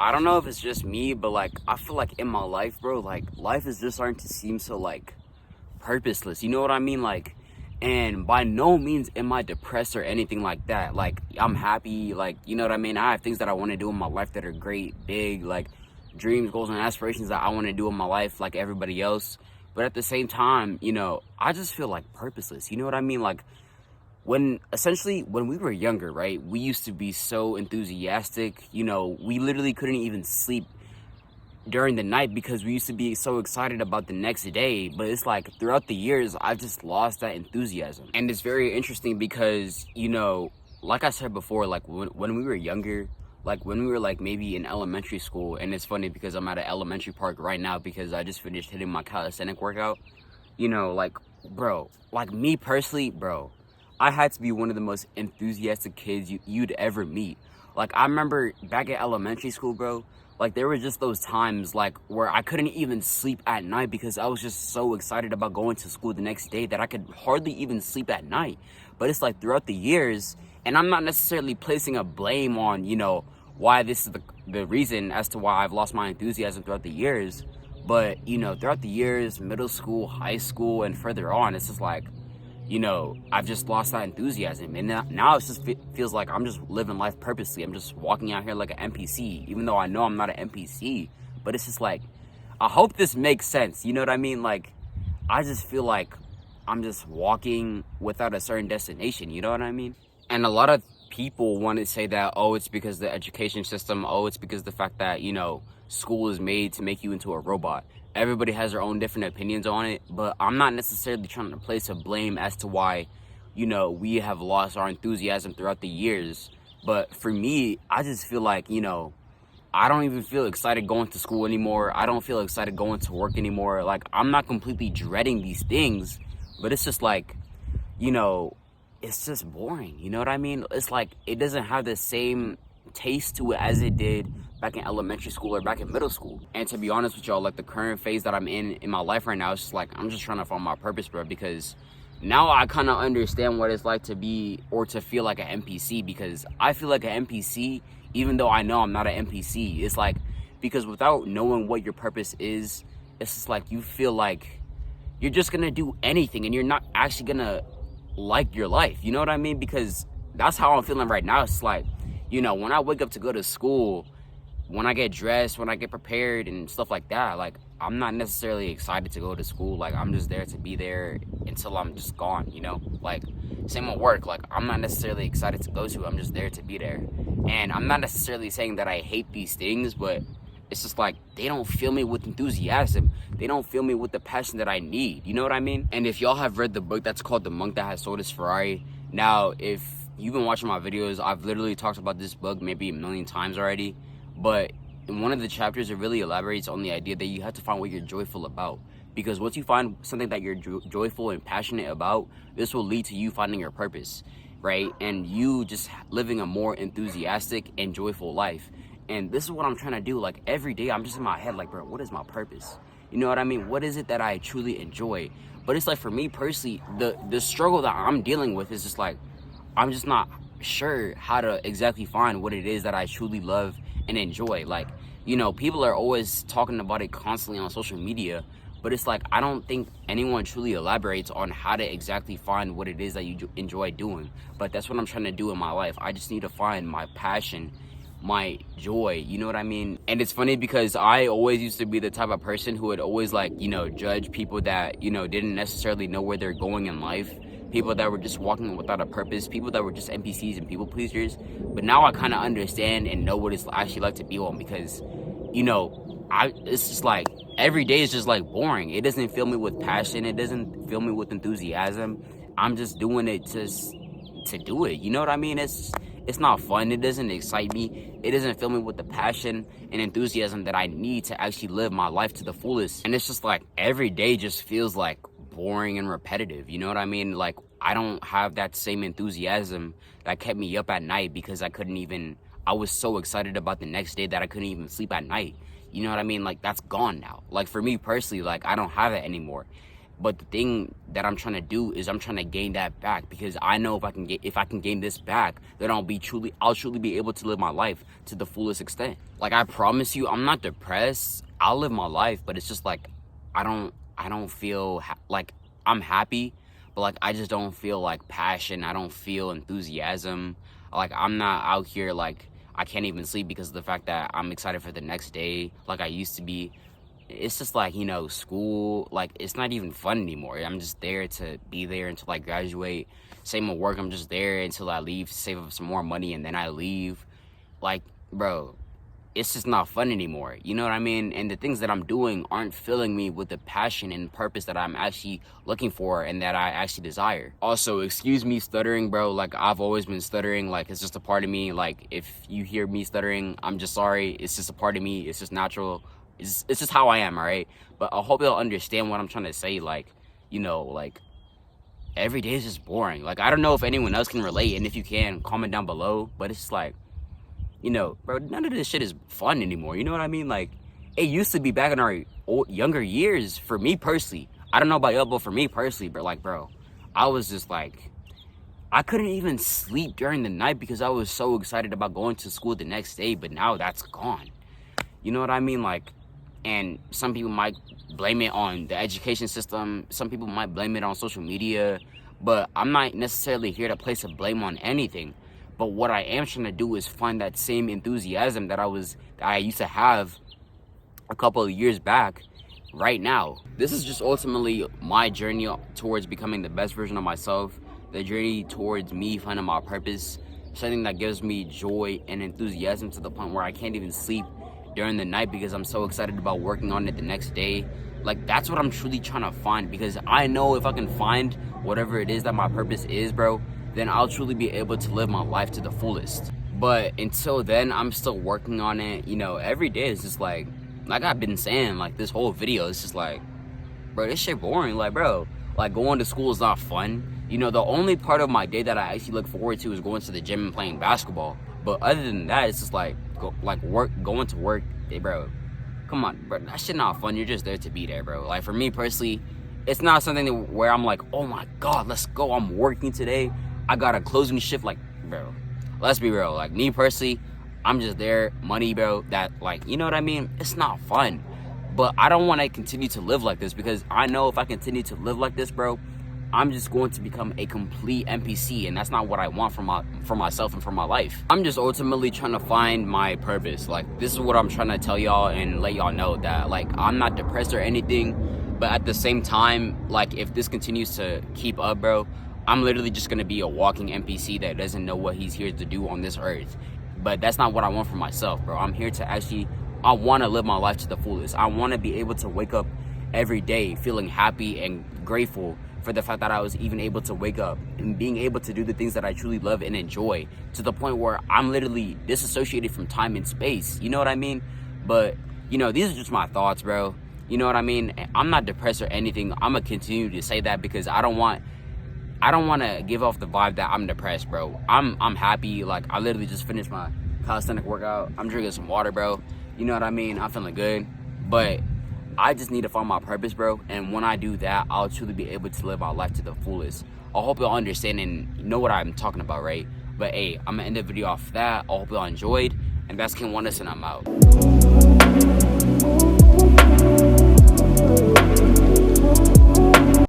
I don't know if it's just me, but like I feel like in my life, bro, like life is just starting to seem so like purposeless. You know what I mean? Like, and by no means am I depressed or anything like that. Like, I'm happy. Like, you know what I mean? I have things that I want to do in my life that are great, big, like dreams, goals, and aspirations that I want to do in my life, like everybody else. But at the same time, I just feel like purposeless. You know what I mean? Like, when we were younger, right, we used to be so enthusiastic. We literally couldn't even sleep during the night because we used to be so excited about the next day. But it's like throughout the years, I've just lost that enthusiasm. And it's very interesting because, like I said before, like when we were younger, like when we were like maybe in elementary school, and it's funny because I'm at an elementary park right now because I just finished hitting my calisthenic workout. Like, bro, like me personally, bro, I had to be one of the most enthusiastic kids you'd ever meet. Like, I remember back at elementary school, bro, like there were just those times like where I couldn't even sleep at night because I was just so excited about going to school the next day that I could hardly even sleep at night. But it's like throughout the years, and I'm not necessarily placing a blame on, why this is the reason as to why I've lost my enthusiasm throughout the years. But, throughout the years, middle school, high school, and further on, it's just like, I've just lost that enthusiasm. And now it just feels like I'm just living life purposely. I'm just walking out here like an NPC, even though I know I'm not an NPC. But it's just like, I hope this makes sense. You know what I mean? Like, I just feel like I'm just walking without a certain destination. You know what I mean? And a lot of people want to say that, oh, it's because the education system. Oh, it's because the fact that, school is made to make you into a robot. Everybody has their own different opinions on it, but I'm not necessarily trying to place a blame as to why, we have lost our enthusiasm throughout the years. But for me, I just feel like, I don't even feel excited going to school anymore. I don't feel excited going to work anymore. Like, I'm not completely dreading these things, but it's just like, it's just boring. You know what I mean? It's like, it doesn't have the same taste to it as it did back in elementary school or back in middle school. And to be honest with y'all, like the current phase that I'm in my life right now, it's just like I'm just trying to find my purpose, bro, because now I kind of understand what it's like to be or to feel like an NPC. Because I feel like an NPC even though I know I'm not an NPC. It's like, because without knowing what your purpose is, it's just like you feel like you're just gonna do anything and you're not actually gonna like your life. You know what I mean? Because that's how I'm feeling right now. It's like, when I wake up to go to school, when I get dressed, when I get prepared and stuff like that, like, I'm not necessarily excited to go to school. Like, I'm just there to be there until I'm just gone, Like, same with work. Like, I'm not necessarily excited to go to. I'm just there to be there. And I'm not necessarily saying that I hate these things, but it's just like, they don't fill me with enthusiasm. They don't fill me with the passion that I need. You know what I mean? And if y'all have read the book that's called The Monk That Has Sold His Ferrari, now, if you've been watching my videos, I've literally talked about this book maybe a million times already. But in one of the chapters, it really elaborates on the idea that you have to find what you're joyful about. Because once you find something that you're joyful and passionate about, this will lead to you finding your purpose, right? And you just living a more enthusiastic and joyful life. And this is what I'm trying to do. Like, every day, I'm just in my head like, bro, what is my purpose? You know what I mean? What is it that I truly enjoy? But it's like, for me personally, the struggle that I'm dealing with is just like, I'm just not sure how to exactly find what it is that I truly love and enjoy. Like, people are always talking about it constantly on social media, but it's like, I don't think anyone truly elaborates on how to exactly find what it is that you enjoy doing. But that's what I'm trying to do in my life. I just need to find my passion, my joy, you know what I mean? And it's funny because I always used to be the type of person who would always judge people that, didn't necessarily know where they're going in life. People that were just walking without a purpose, people that were just NPCs and people pleasers. But now I kind of understand and know what it's actually like to be one, because, it's just like, every day is just like boring. It doesn't fill me with passion. It doesn't fill me with enthusiasm. I'm just doing it just to do it. You know what I mean? It's not fun. It doesn't excite me. It doesn't fill me with the passion and enthusiasm that I need to actually live my life to the fullest. And it's just like, every day just feels like boring and repetitive. You know what I mean? Like, I don't have that same enthusiasm that kept me up at night, because I was so excited about the next day that I couldn't even sleep at night. You know what I mean? Like, that's gone now. Like, for me personally, like, I don't have it anymore. But the thing that I'm trying to do is I'm trying to gain that back, because I know if I can gain this back, then I'll truly be able to live my life to the fullest extent. Like, I promise you, I'm not depressed. I'll live my life, but it's just like I don't feel like I'm happy, but like I just don't feel like passion. I don't feel enthusiasm. Like, I'm not out here like I can't even sleep because of the fact that I'm excited for the next day like I used to be. It's just like, school, like, it's not even fun anymore. I'm just there to be there until I graduate. Same with work, I'm just there until I leave to save up some more money, and then I leave. Like, bro, it's just not fun anymore. You know what I mean? And the things that I'm doing aren't filling me with the passion and purpose that I'm actually looking for and that I actually desire. Also, excuse me stuttering, bro. Like, I've always been stuttering. Like, it's just a part of me. Like, if you hear me stuttering, I'm just sorry. It's just a part of me. It's just natural. It's just how I am, all right? But I hope y'all understand what I'm trying to say. Like, like, every day is just boring. Like, I don't know if anyone else can relate, and if you can, comment down below. But it's just like, bro, none of this shit is fun anymore. You know what I mean? Like, it used to be back in our younger years, for me personally. I don't know about y'all, but for me personally, but like, bro, I was just like, I couldn't even sleep during the night because I was so excited about going to school the next day. But now that's gone. You know what I mean? Like, and some people might blame it on the education system. Some people might blame it on social media. But I'm not necessarily here to place a blame on anything. But what I am trying to do is find that same enthusiasm that I used to have a couple of years back right now. This is just ultimately my journey towards becoming the best version of myself. The journey towards me finding my purpose. Something that gives me joy and enthusiasm to the point where I can't even sleep during the night because I'm so excited about working on it the next day. Like, that's what I'm truly trying to find, because I know if I can find whatever it is that my purpose is, bro, then I'll truly be able to live my life to the fullest. But until then, I'm still working on it. Every day is just like I've been saying, like, this whole video, it's just like, bro, this shit boring. Like, bro, like, going to school is not fun. The only part of my day that I actually look forward to is going to the gym and playing basketball. But other than that, it's just like, going to work, bro. Come on, bro, that shit not fun. You're just there to be there, bro. Like, for me personally, it's not something where I'm like, oh my god, let's go, I'm working today, I got a closing shift. Like, bro, let's be real. Like, me personally, I'm just there, money, bro, that, like, you know what I mean? It's not fun. But I don't want to continue to live like this, because I know if I continue to live like this, bro, I'm just going to become a complete NPC, and that's not what I want for myself and for my life. I'm just ultimately trying to find my purpose. Like, this is what I'm trying to tell y'all and let y'all know, that, like, I'm not depressed or anything, but at the same time, like, if this continues to keep up, bro, I'm literally just gonna be a walking NPC that doesn't know what he's here to do on this earth. But that's not what I want for myself, bro. I'm here to I want to live my life to the fullest. I want to be able to wake up every day feeling happy and grateful for the fact that I was even able to wake up and being able to do the things that I truly love and enjoy, to the point where I'm literally disassociated from time and space. You know what I mean? But, these are just my thoughts, bro. You know what I mean? I'm not depressed or anything. I'm going to continue to say that because I don't want to give off the vibe that I'm depressed, bro. I'm happy. Like, I literally just finished my calisthenic workout. I'm drinking some water, bro. You know what I mean? I'm feeling good. But I just need to find my purpose, bro. And when I do that, I'll truly be able to live my life to the fullest. I hope y'all understand and know what I'm talking about, right? But hey, I'm gonna end the video off that. I hope y'all enjoyed. And that's King Wonders, and I'm out.